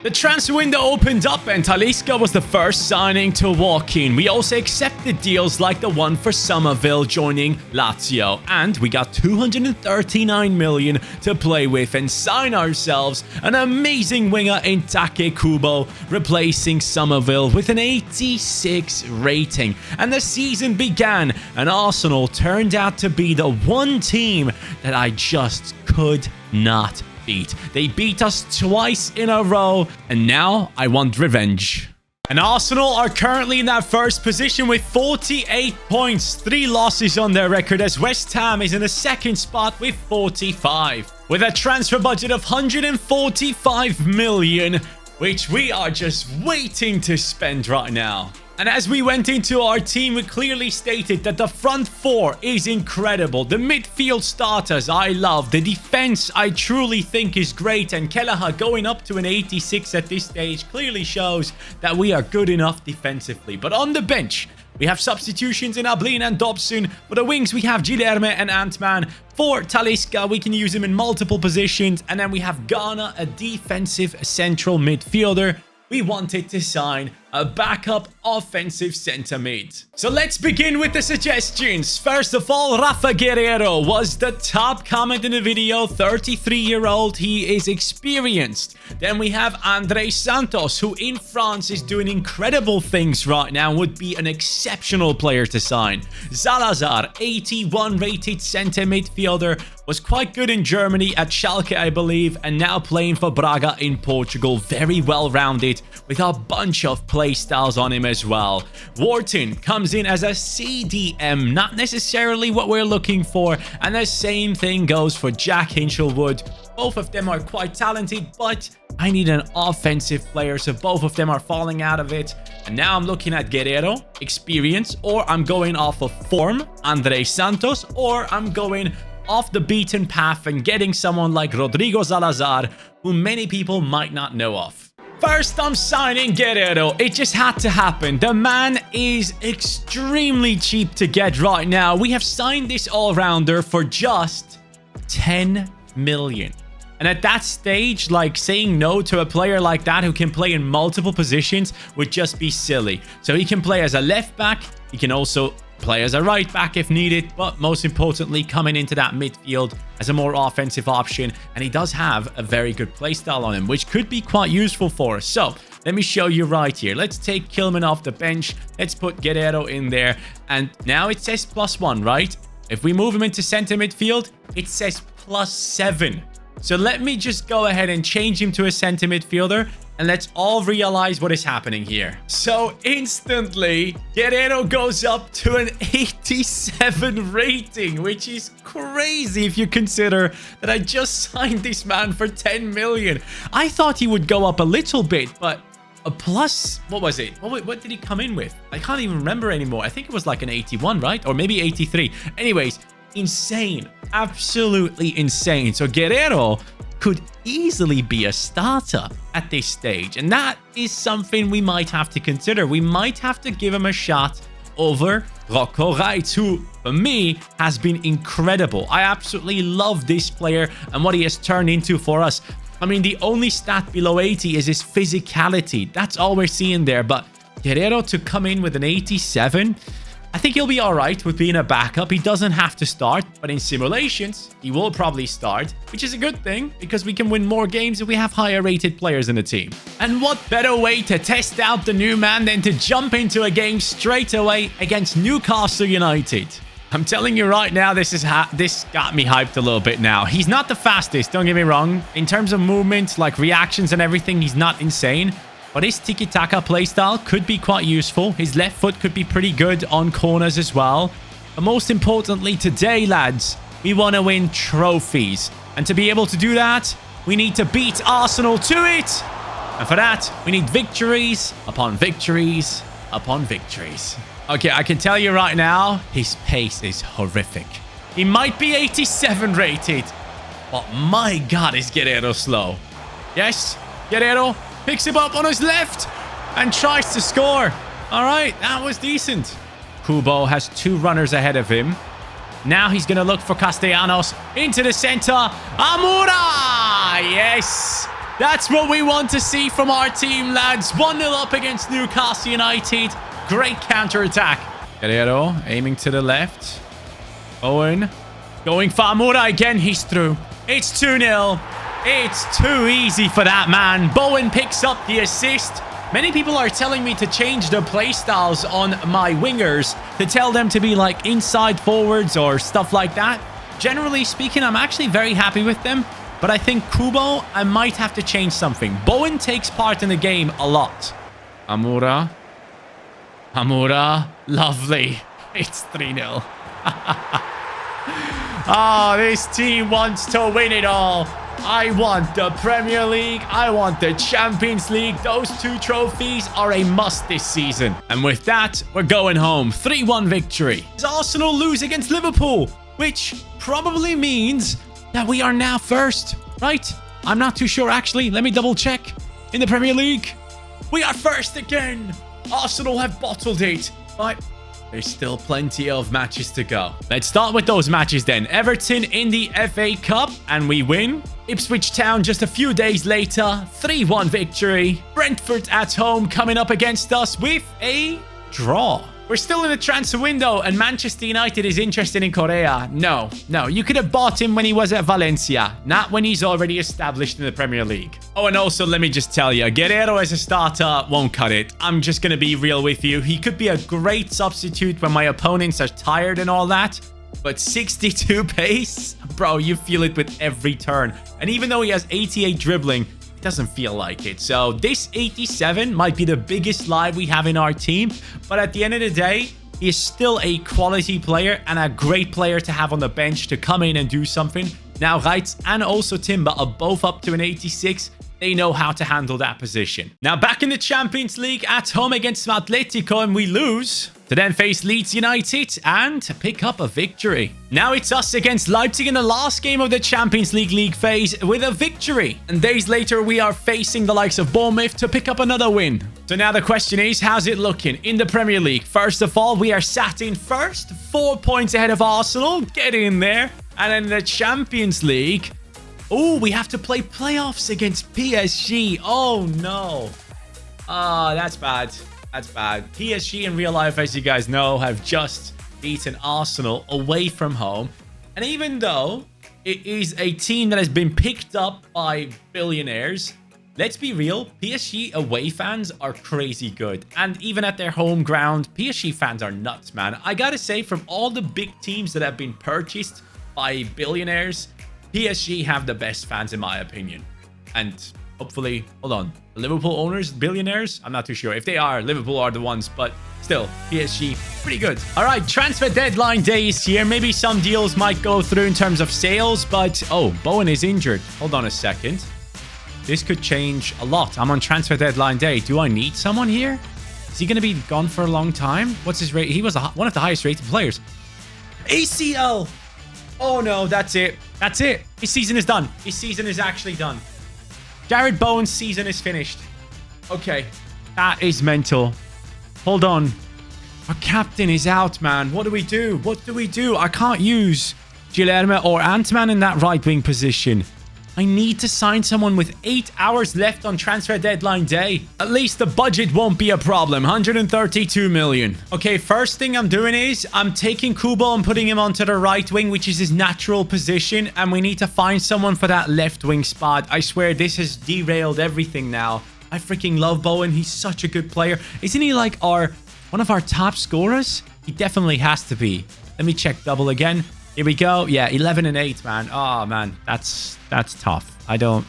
The transfer window opened up and Talisca was the first signing to walk in. We also accepted deals like the one for Somerville joining Lazio. And we got 239 million to play with and sign ourselves an amazing winger in Take Kubo, replacing Somerville with an 86 rating. And the season began and Arsenal turned out to be the one team that I just could not beat. They beat us twice in a row, and now I want revenge. And Arsenal are currently in that first position with 48 points, 3 losses on their record, as West Ham is in the second spot with 45. With a transfer budget of 145 million, which we are just waiting to spend right now. And as we went into our team, we clearly stated that the front four is incredible. The midfield starters I love. The defense I truly think is great. And Kelleher going up to an 86 at this stage clearly shows that we are good enough defensively. But on the bench, we have substitutions in Ablin and Dobson. For the wings, we have Guilherme and Ant-Man. For Talisca, we can use him in multiple positions. And then we have Ghana, a defensive central midfielder. We wanted to sign a backup offensive centre mid. So let's begin with the suggestions. First of all, Rafa Guerreiro was the top comment in the video. 33-year-old, he is experienced. Then we have Andre Santos, who in France is doing incredible things right now, would be an exceptional player to sign. Salazar, 81 rated centre midfielder, was quite good in Germany at Schalke, I believe, and now playing for Braga in Portugal. Very well-rounded with a bunch of play styles on him as well. Wharton comes in as a CDM, not necessarily what we're looking for, and the same thing goes for Jack Hinchelwood. Both of them are quite talented, but I need an offensive player, so both of them are falling out of it. And now I'm looking at Guerreiro, experience, or I'm going off of form, Andre Santos, or I'm going off the beaten path and getting someone like Rodrigo Salazar, who many people might not know of. First, I'm signing Guerreiro. It just had to happen. The man is extremely cheap to get right now. We have signed this all-rounder for just 10 million. And at that stage, like, saying no to a player like that who can play in multiple positions would just be silly. So he can play as a left back. He can also play as a right back if needed, but most importantly, coming into that midfield as a more offensive option. And he does have a very good playstyle on him, which could be quite useful for us. So let me show you right here. Let's take Kilman off the bench. Let's put Guerreiro in there. And now it says +1, right? If we move him into center midfield, it says +7. So let me just go ahead and change him to a center midfielder, and let's all realize what is happening here. So instantly, Guerreiro goes up to an 87 rating, which is crazy if you consider that I just signed this man for 10 million. I thought he would go up a little bit, but a plus, what was it? What did he come in with? I can't even remember anymore. I think it was like an 81, right? Or maybe 83. Anyways, insane. Absolutely insane. So Guerreiro could easily be a starter at this stage. And that is something we might have to consider. We might have to give him a shot over Rocco Reitz, who, for me, has been incredible. I absolutely love this player and what he has turned into for us. I mean, the only stat below 80 is his physicality. That's all we're seeing there. But Guerreiro to come in with an 87... I think he'll be all right with being a backup. He doesn't have to start, but in simulations, he will probably start, which is a good thing because we can win more games if we have higher rated players in the team. And what better way to test out the new man than to jump into a game straight away against Newcastle United? I'm telling you right now, this got me hyped a little bit now. He's not the fastest, don't get me wrong. In terms of movement, like reactions and everything, he's not insane. But his tiki-taka playstyle could be quite useful. His left foot could be pretty good on corners as well. But most importantly today, lads, we want to win trophies. And to be able to do that, we need to beat Arsenal to it. And for that, we need victories upon victories upon victories. Okay, I can tell you right now, his pace is horrific. He might be 87 rated, but my God, is Guerreiro slow. Yes, Guerreiro picks him up on his left and tries to score. All right, that was decent. Kubo has 2 runners ahead of him. Now he's going to look for Castellanos into the center. Amura! Yes! That's what we want to see from our team, lads. 1-0 up against Newcastle United. Great counter-attack. Guerrero aiming to the left. Owen going for Amura again. He's through. It's 2-0. It's too easy for that man. Bowen picks up the assist. Many people are telling me to change the playstyles on my wingers, to tell them to be like inside forwards or stuff like that. Generally speaking, I'm actually very happy with them. But I think Kubo, I might have to change something. Bowen takes part in the game a lot. Amura. Lovely. It's 3-0. Oh, this team wants to win it all. I want the Premier League. I want the Champions League. Those two trophies are a must this season. And with that, we're going home. 3-1 victory. Arsenal lose against Liverpool, which probably means that we are now first, right? I'm not too sure, actually. Let me double check. In the Premier League, we are first again. Arsenal have bottled it, but there's still plenty of matches to go. Let's start with those matches then. Everton in the FA Cup, and we win. Ipswich Town just a few days later, 3-1 victory. Brentford at home coming up against us with a draw. We're still in the transfer window, and Manchester United is interested in Correa. No, you could have bought him when he was at Valencia, not when he's already established in the Premier League. Oh, and also, let me just tell you, Guerrero as a starter won't cut it. I'm just going to be real with you. He could be a great substitute when my opponents are tired and all that, but 62 pace? Bro, you feel it with every turn. And even though he has 88 dribbling, it doesn't feel like it. So this 87 might be the biggest lie we have in our team, but at the end of the day, he is still a quality player and a great player to have on the bench to come in and do something. Now, Reitz and also Timber are both up to an 86. They know how to handle that position. Now, back in the Champions League at home against Atletico, and we lose to then face Leeds United and pick up a victory. Now it's us against Leipzig in the last game of the Champions League phase with a victory. And days later, we are facing the likes of Bournemouth to pick up another win. So now the question is, how's it looking in the Premier League? First of all, we are sat in first, 4 points ahead of Arsenal. Get in there. And then in the Champions League, oh, we have to play playoffs against PSG. Oh, no. That's bad. That's bad. PSG in real life, as you guys know, have just beaten Arsenal away from home. And even though it is a team that has been picked up by billionaires, let's be real, PSG away fans are crazy good. And even at their home ground, PSG fans are nuts, man. I gotta say, from all the big teams that have been purchased by billionaires, PSG have the best fans in my opinion. And hopefully, hold on, the Liverpool owners, billionaires? I'm not too sure. If they are, Liverpool are the ones, but still, PSG, pretty good. All right, transfer deadline day is here. Maybe some deals might go through in terms of sales, but oh, Bowen is injured. Hold on a second. This could change a lot. I'm on transfer deadline day. Do I need someone here? Is he going to be gone for a long time? What's his rate? He was one of the highest rated players. ACL! Oh no, that's it. That's it. His season is done. His season is actually done. Jared Bowen's season is finished. Okay. That is mental. Hold on. Our captain is out, man. What do we do? What do we do? I can't use Guilherme or Ant-Man in that right wing position. I need to sign someone with 8 hours left on transfer deadline day. At least the budget won't be a problem. 132 million. Okay, first thing I'm doing is I'm taking Kubo and putting him onto the right wing, which is his natural position. And we need to find someone for that left wing spot. I swear this has derailed everything now. I freaking love Bowen. He's such a good player. Isn't he like one of our top scorers? He definitely has to be. Let me check double again. Here we go. Yeah, 11 and 8, man. Oh, man. That's tough. I don't...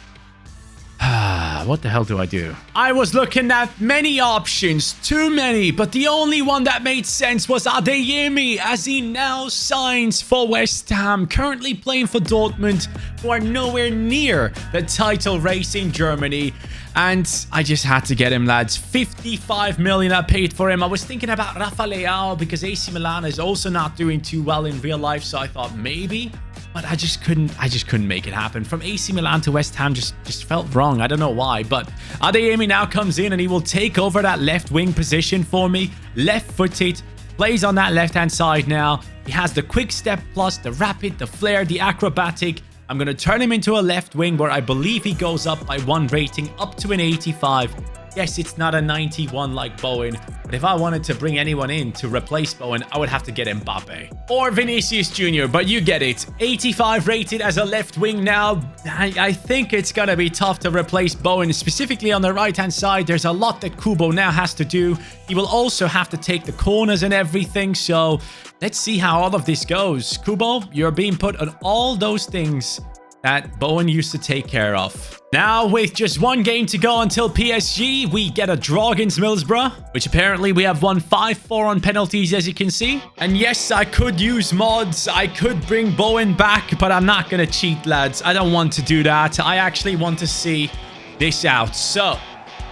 What the hell do I do? I was looking at many options. Too many. But the only one that made sense was Adeyemi, as he now signs for West Ham. Currently playing for Dortmund, who are nowhere near the title race in Germany. And I just had to get him, lads. 55 million I paid for him. I was thinking about Rafa Leao because AC Milan is also not doing too well in real life. So I thought maybe, but I just couldn't make it happen. From AC Milan to West Ham just felt wrong. I don't know why, but Adeyemi now comes in and he will take over that left wing position for me. Left-footed, plays on that left-hand side now. He has the quick step plus, the rapid, the flair, the acrobatic. I'm going to turn him into a left wing where I believe he goes up by 1 rating up to an 85. Yes, it's not a 91 like Bowen, but if I wanted to bring anyone in to replace Bowen, I would have to get Mbappe or Vinicius Jr., but you get it. 85 rated as a left wing now. I think it's going to be tough to replace Bowen, specifically on the right-hand side. There's a lot that Kubo now has to do. He will also have to take the corners and everything, so let's see how all of this goes. Kubo, you're being put on all those things that Bowen used to take care of. Now, with just 1 game to go until PSG, we get a draw against Middlesbrough, which apparently we have won 5-4 on penalties, as you can see. And yes, I could use mods. I could bring Bowen back, but I'm not going to cheat, lads. I don't want to do that. I actually want to see this out. So,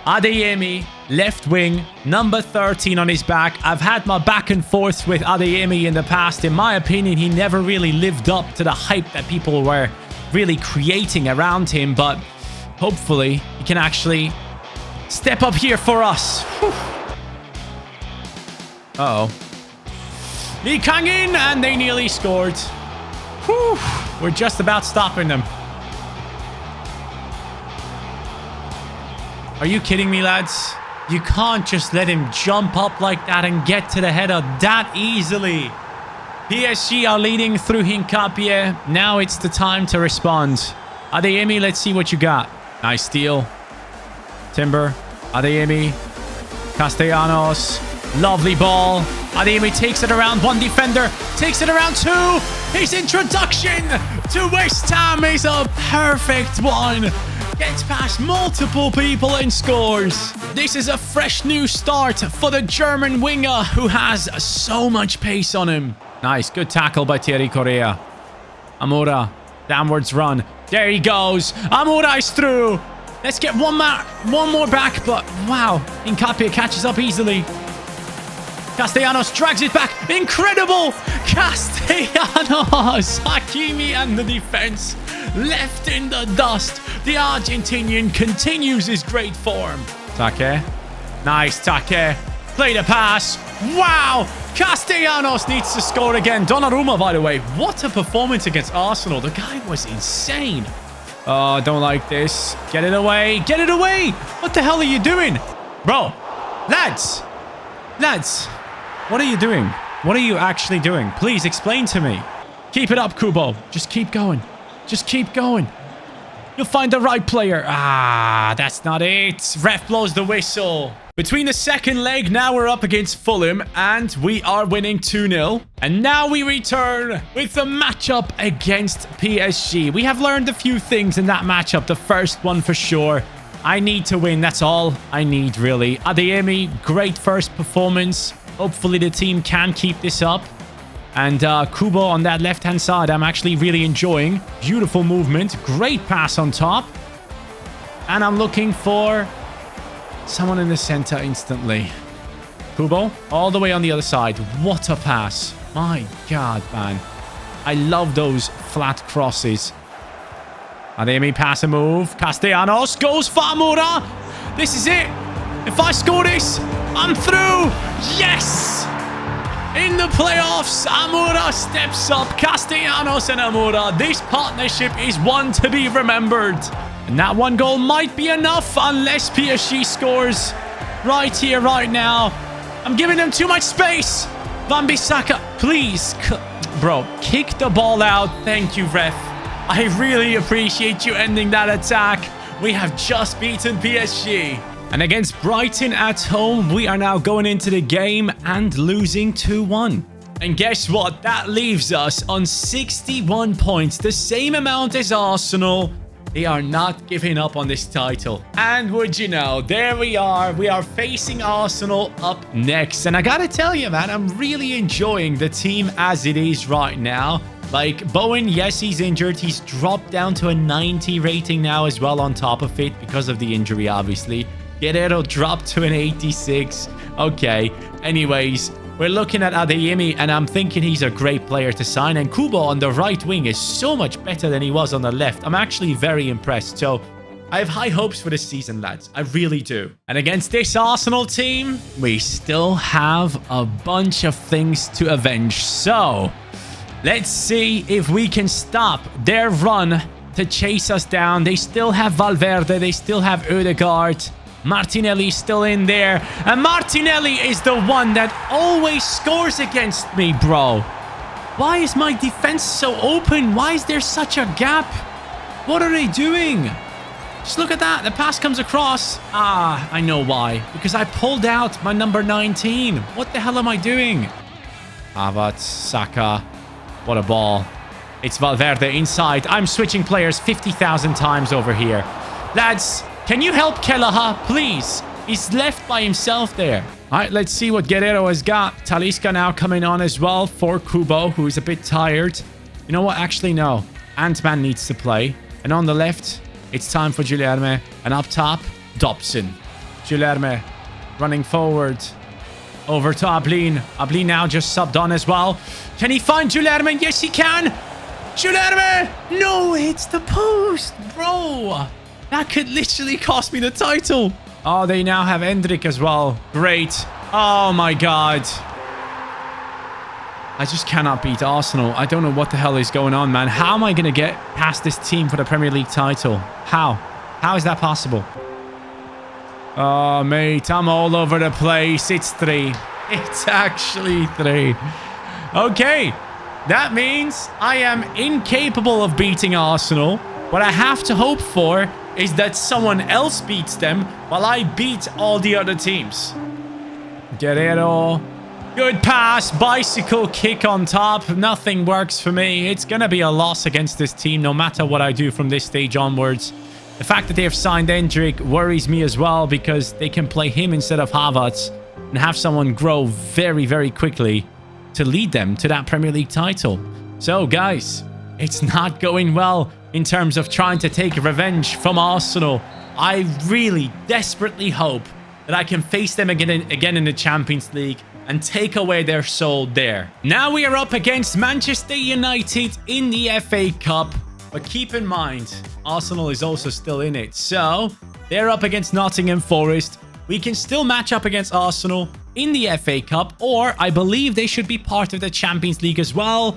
Adeyemi, left wing, number 13 on his back. I've had my back and forth with Adeyemi in the past. In my opinion, he never really lived up to the hype that people were really creating around him, but hopefully he can actually step up here for us. Uh-oh. Lee Kang-in, and they nearly scored. Whew. We're just about stopping them. Are you kidding me, lads? You can't just let him jump up like that and get to the header that easily. PSG are leading through Hincapie. Now it's the time to respond. Adeyemi, let's see what you got. Nice steal. Timber. Adeyemi. Castellanos. Lovely ball. Adeyemi takes it around 1 defender. Takes it around 2. His introduction to West Ham is a perfect one. Gets past multiple people and scores. This is a fresh new start for the German winger who has so much pace on him. Nice. Good tackle by Thierry Correa. Amora. Downwards run. There he goes. Amora is through. Let's get one more back, but wow. Hincapie catches up easily. Castellanos drags it back. Incredible. Castellanos. Hakimi and the defense left in the dust. The Argentinian continues his great form. Take. Nice, Take. Play the pass. Wow. Castellanos needs to score again. Donnarumma, by the way. What a performance against Arsenal. The guy was insane. Oh, I don't like this. Get it away. Get it away. What the hell are you doing? Bro. Lads. Lads. What are you doing? What are you actually doing? Please explain to me. Keep it up, Kubo. Just keep going. Just keep going. You'll find the right player. Ah, that's not it. Ref blows the whistle. Between the second leg, now we're up against Fulham, and we are winning 2-0. And now we return with the matchup against PSG. We have learned a few things in that matchup. The first one for sure. I need to win. That's all I need, really. Adeyemi, great first performance. Hopefully the team can keep this up. And Kubo on that left-hand side, I'm actually really enjoying. Beautiful movement. Great pass on top. And I'm looking for someone in the center instantly. Kubo, all the way on the other side. What a pass. My God, man. I love those flat crosses. Adeyemi pass a move. Castellanos goes for Amora. This is it. If I score this, I'm through. Yes! In the playoffs, Amora steps up. Castellanos and Amora. This partnership is one to be remembered. And that 1 goal might be enough unless PSG scores right here, right now. I'm giving them too much space. Wan-Bissaka, please. Bro, kick the ball out. Thank you, ref. I really appreciate you ending that attack. We have just beaten PSG. And against Brighton at home, we are now going into the game and losing 2-1. And guess what? That leaves us on 61 points, the same amount as Arsenal. They are not giving up on this title. And would you know, there we are. We are facing Arsenal up next. And I gotta tell you, man, I'm really enjoying the team as it is right now. Like, Bowen, yes, he's injured. He's dropped down to a 90 rating now as well on top of it because of the injury, obviously. Guerrero dropped to an 86. Okay. Anyways, we're looking at Adeyemi, and I'm thinking he's a great player to sign. And Kubo on the right wing is so much better than he was on the left. I'm actually very impressed. So I have high hopes for this season, lads. I really do. And against this Arsenal team, we still have a bunch of things to avenge. So Let's see if we can stop their run to chase us down. They still have Valverde. They still have Ødegaard. Martinelli's still in there. And Martinelli is the one that always scores against me, bro. Why is my defense so open? Why is there such a gap? What are they doing? Just look at that. The pass comes across. Ah, I know why. Because I pulled out my number 19. What the hell am I doing? Havertz, Saka. What a ball. It's Valverde inside. I'm switching players 50,000 times over here. Lads, can you help Kelleher, please? He's left by himself there. All right, let's see what Guerrero has got. Talisca now coming on as well for Kubo, who is a bit tired. You know what? Actually, no. Ant-Man needs to play. And on the left, it's time for Guilherme. And up top, Dobson. Guilherme running forward. Over to Ablin. Ablin now just subbed on as well. Can he find Guilherme? Yes, he can. Guilherme! No, it's the post, bro. That could literally cost me the title. Oh, they now have Endrick as well. Great. Oh, my God. I just cannot beat Arsenal. I don't know what the hell is going on, man. How am I going to get past this team for the Premier League title? How? How is that possible? Oh, mate, I'm all over the place. It's 3. It's actually 3. Okay. That means I am incapable of beating Arsenal. What I have to hope for is that someone else beats them while I beat all the other teams. Guerrero. Good pass. Bicycle kick on top. Nothing works for me. It's going to be a loss against this team no matter what I do from this stage onwards. The fact that they have signed Endrick worries me as well because they can play him instead of Havertz and have someone grow very, very quickly to lead them to that Premier League title. So, guys, it's not going well in terms of trying to take revenge from Arsenal. I really desperately hope that I can face them again in the Champions League and take away their soul there. Now we are up against Manchester United in the FA Cup. But keep in mind, Arsenal is also still in it. So, they're up against Nottingham Forest. We can still match up against Arsenal in the FA Cup. Or, I believe they should be part of the Champions League as well.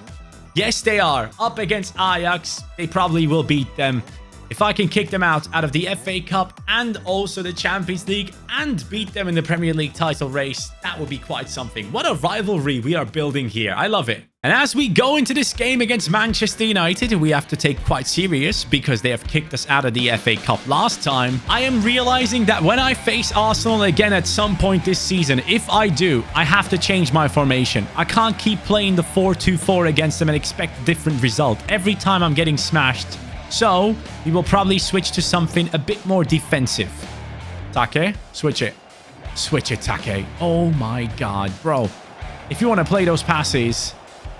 Yes, they are. Up against Ajax. They probably will beat them. If I can kick them out of the FA Cup and also the Champions League and beat them in the Premier League title race, that would be quite something. What a rivalry we are building here. I love it. And as we go into this game against Manchester United, we have to take quite serious because they have kicked us out of the FA Cup last time. I am realizing that when I face Arsenal again at some point this season, if I do, I have to change my formation. I can't keep playing the 4-2-4 against them and expect a different result every time I'm getting smashed. So, we will probably switch to something a bit more defensive. Take, switch it. Switch it, Take. Oh my God, bro. If you want to play those passes,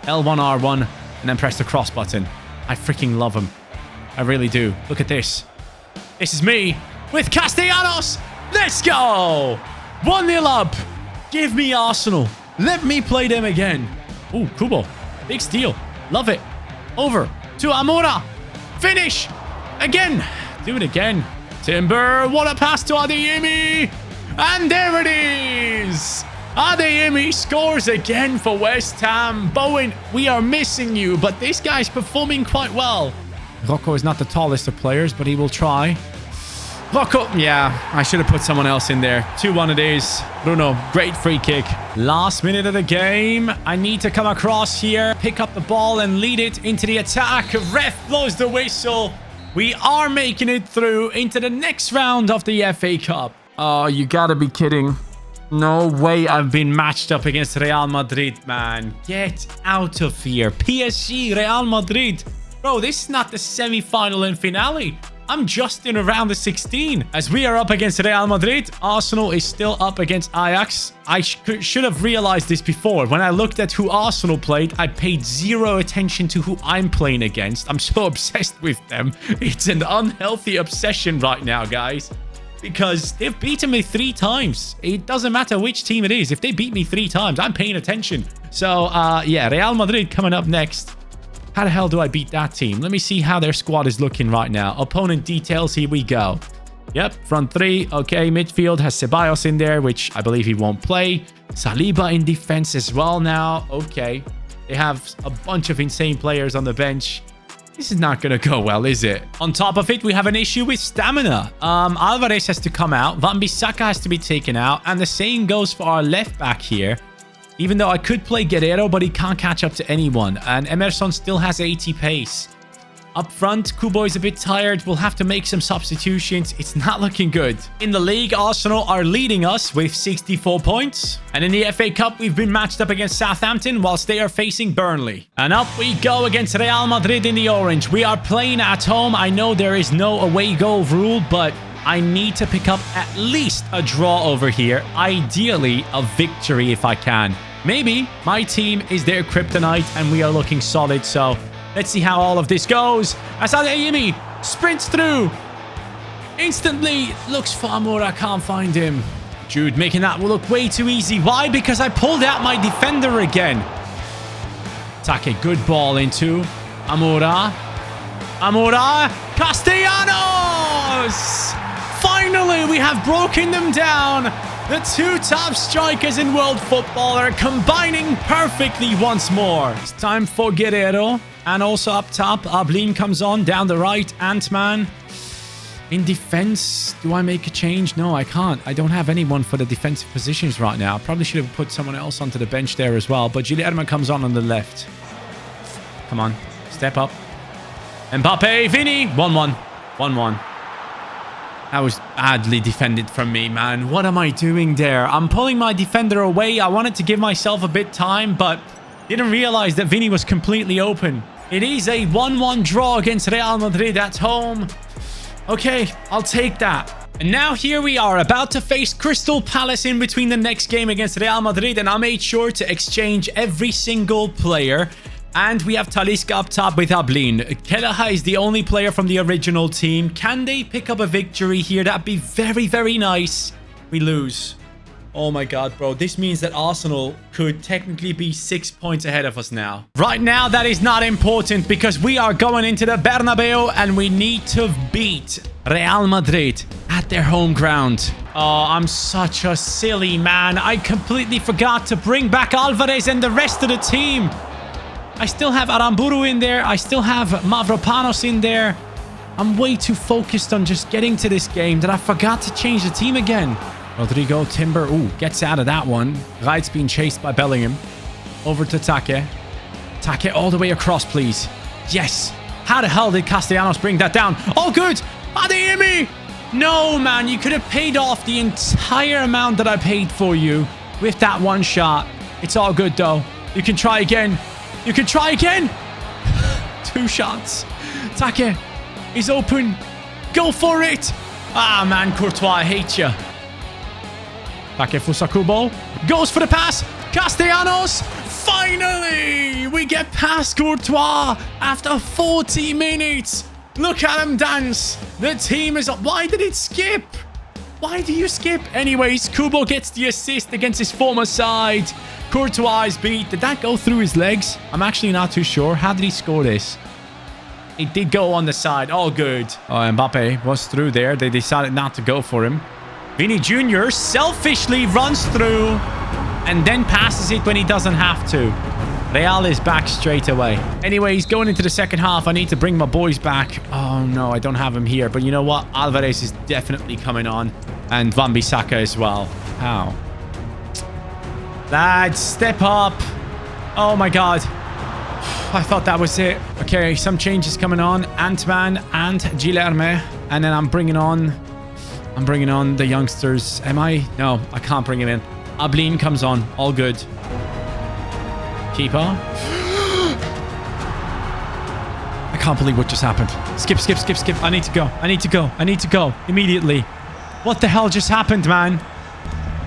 L1, R1, and then press the cross button. I freaking love them. I really do. Look at this. This is me with Castellanos. Let's go. 1-0 up. Give me Arsenal. Let me play them again. Ooh, Kubo. Big steal. Love it. Over to Amora. Finish! Again! Do it again. Timber, what a pass to Adeyemi! And there it is! Adeyemi scores again for West Ham. Bowen, we are missing you, but this guy's performing quite well. Rocco is not the tallest of players, but he will try. Rocco, yeah, I should have put someone else in there. 2-1 it is. Bruno, great free kick. Last minute of the game. I need to come across here, pick up the ball and lead it into the attack. Ref blows the whistle. We are making it through into the next round of the FA Cup. Oh, you gotta be kidding. No way I've been matched up against Real Madrid, man. Get out of here. PSG, Real Madrid. Bro, this is not the semi-final and finale. I'm just in around the 16. As we are up against Real Madrid, Arsenal is still up against Ajax. I should have realized this before. When I looked at who Arsenal played, I paid zero attention to who I'm playing against. I'm so obsessed with them. It's an unhealthy obsession right now, guys. Because they've beaten me 3 times. It doesn't matter which team it is. If they beat me 3 times, I'm paying attention. So, yeah, Real Madrid coming up next. How the hell do I beat that team? Let me see how their squad is looking right now. Opponent details, here we go. Yep, front 3. Okay, midfield has Ceballos in there, which I believe he won't play. Saliba in defense as well now. Okay. They have a bunch of insane players on the bench. This is not going to go well, is it? On top of it, we have an issue with stamina. Alvarez has to come out. Wan-Bissaka has to be taken out. And the same goes for our left back here. Even though I could play Guerrero, but he can't catch up to anyone. And Emerson still has 80 pace. Up front, Kubo is a bit tired. We'll have to make some substitutions. It's not looking good. In the league, Arsenal are leading us with 64 points. And in the FA Cup, we've been matched up against Southampton whilst they are facing Burnley. And up we go against Real Madrid in the orange. We are playing at home. I know there is no away goal rule, but I need to pick up at least a draw over here. Ideally, a victory if I can. Maybe my team is their kryptonite and we are looking solid, so let's see how all of this goes. As Adeyemi sprints through. Instantly looks for Amoura. I can't find him. Jude making that look way too easy. Why? Because I pulled out my defender again. Take good ball into Amoura. Amoura. Castellanos! Finally, we have broken them down. The two top strikers in world football are combining perfectly once more. It's time for Guerrero. And also up top, Ablin comes on. Down the right, Ant-Man. In defense, do I make a change? No, I can't. I don't have anyone for the defensive positions right now. I probably should have put someone else onto the bench there as well. But Guilherme comes on the left. Come on. Step up. Mbappe, Vini. 1-1. 1-1. That was badly defended from me, man. What am I doing there? I'm pulling my defender away. I wanted to give myself a bit time, but didn't realize that Vini was completely open. It is a 1-1 draw against Real Madrid at home. Okay, I'll take that. And now here we are about to face Crystal Palace in between the next game against Real Madrid, and I made sure to exchange every single player. And we have Talisca up top with Ablin. Kelleher is the only player from the original team. Can they pick up a victory here? That'd be very, very nice. We lose. Oh my god, bro. This means that Arsenal could technically be 6 points ahead of us now. Right now, that is not important because we are going into the Bernabeu and we need to beat Real Madrid at their home ground. Oh, I'm such a silly man. I completely forgot to bring back Alvarez and the rest of the team. I still have Aramburu in there. I still have Mavropanos in there. I'm way too focused on just getting to this game that I forgot to change the team again. Rodrigo, Timber. Ooh, gets out of that one. Wright's being chased by Bellingham. Over to Take. Take all the way across, please. Yes. How the hell did Castellanos bring that down? Oh, good. Adeyemi. No, man. You could have paid off the entire amount that I paid for you with that one shot. It's all good, though. You can try again. You can try again. 2 shots. Take is open. Go for it. Ah, man, Courtois, I hate you. Take Fusakubo. Goes for the pass. Castellanos. Finally, we get past Courtois after 40 minutes. Look at him dance. The team is up. Why did it skip? Why do you skip? Anyways, Kubo gets the assist against his former side. Courtois is beat. Did that go through his legs? I'm actually not too sure. How did he score this? It did go on the side. All good. Oh, Mbappe was through there. They decided not to go for him. Vini Jr. selfishly runs through and then passes it when he doesn't have to. Real is back straight away. Anyways, going into the second half, I need to bring my boys back. Oh, no, I don't have him here. But you know what? Alvarez is definitely coming on. And Wan-Bissaka as well. How? Lads, step up. Oh, my God. I thought that was it. Okay, some changes coming on. Ant-Man and Guilherme. And then I'm bringing on the youngsters. Am I? No, I can't bring him in. Ablin comes on. All good. Keeper. I can't believe what just happened. Skip. I need to go. Immediately. What the hell just happened, man?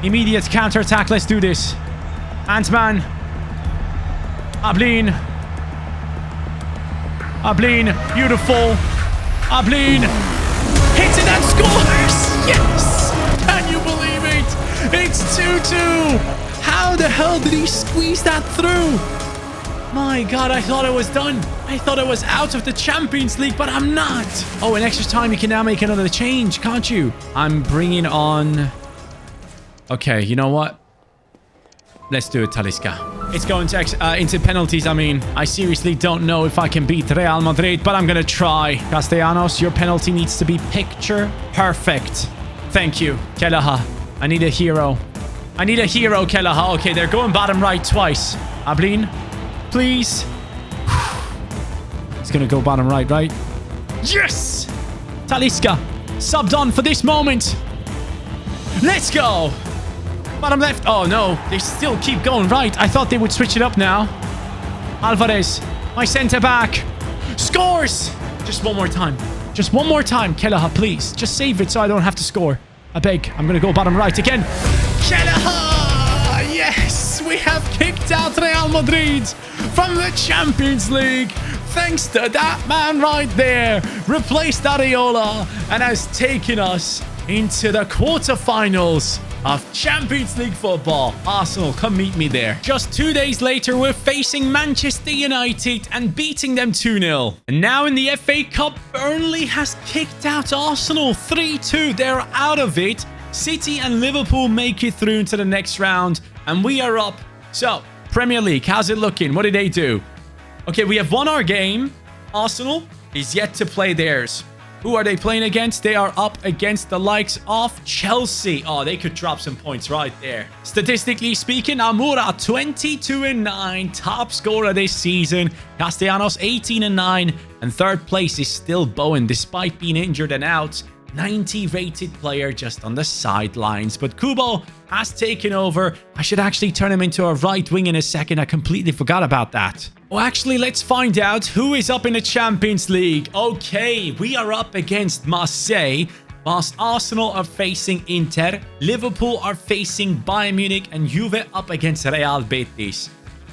Immediate counter-attack. Let's do this. Ant-Man. Ablin. Beautiful. Ablin. Hits it and scores. Yes. Can you believe it? It's 2-2. How the hell did he squeeze that through? My God, I thought I was done. I thought I was out of the Champions League, but I'm not. Oh, in extra time, you can now make another change, can't you? I'm bringing on... Okay, you know what? Let's do it, Talisca. It's going to into penalties. I mean, I seriously don't know if I can beat Real Madrid, but I'm going to try. Castellanos, your penalty needs to be picture perfect. Thank you, Kelleher. I need a hero. I need a hero, Kelleher. Okay, they're going bottom right twice. Ablin, please. It's going to go bottom right, right? Yes! Talisca, subbed on for this moment. Let's go. Bottom left. Oh, no. They still keep going right. I thought they would switch it up now. Alvarez, my centre back. Scores! Just one more time. Just one more time, Kelleher, please. Just save it so I don't have to score. I beg. I'm going to go bottom right again. Kelleher! Yes! We have kicked out Real Madrid from the Champions League. Thanks to that man right there. Replaced Areola and has taken us into the quarterfinals of Champions League football. Arsenal, come meet me there. Just 2 days later, we're facing Manchester United and beating them 2-0. And now in the FA Cup, Burnley has kicked out Arsenal 3-2. They're out of it. City and Liverpool make it through into the next round, and we are up. So, Premier League, how's it looking? What did they do? Okay, we have won our game. Arsenal is yet to play theirs. Who are they playing against? They are up against the likes of Chelsea. Oh, they could drop some points right there. Statistically speaking, Amura 22-9, top scorer this season. Castellanos 18-9, and third place is still Bowen despite being injured and out. 90 rated player just on the sidelines, but Kubo has taken over. I should actually turn him into a right wing in a second. I completely forgot about that. Oh, actually, let's find out who is up in the Champions League. Okay, we are up against Marseille, whilst Arsenal are facing Inter, Liverpool are facing Bayern Munich, and Juve up against Real Betis.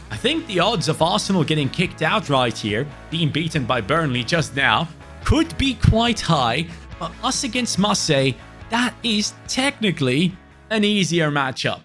I think the odds of Arsenal getting kicked out right here, being beaten by Burnley just now, could be quite high. But us against Marseille, that is technically an easier matchup.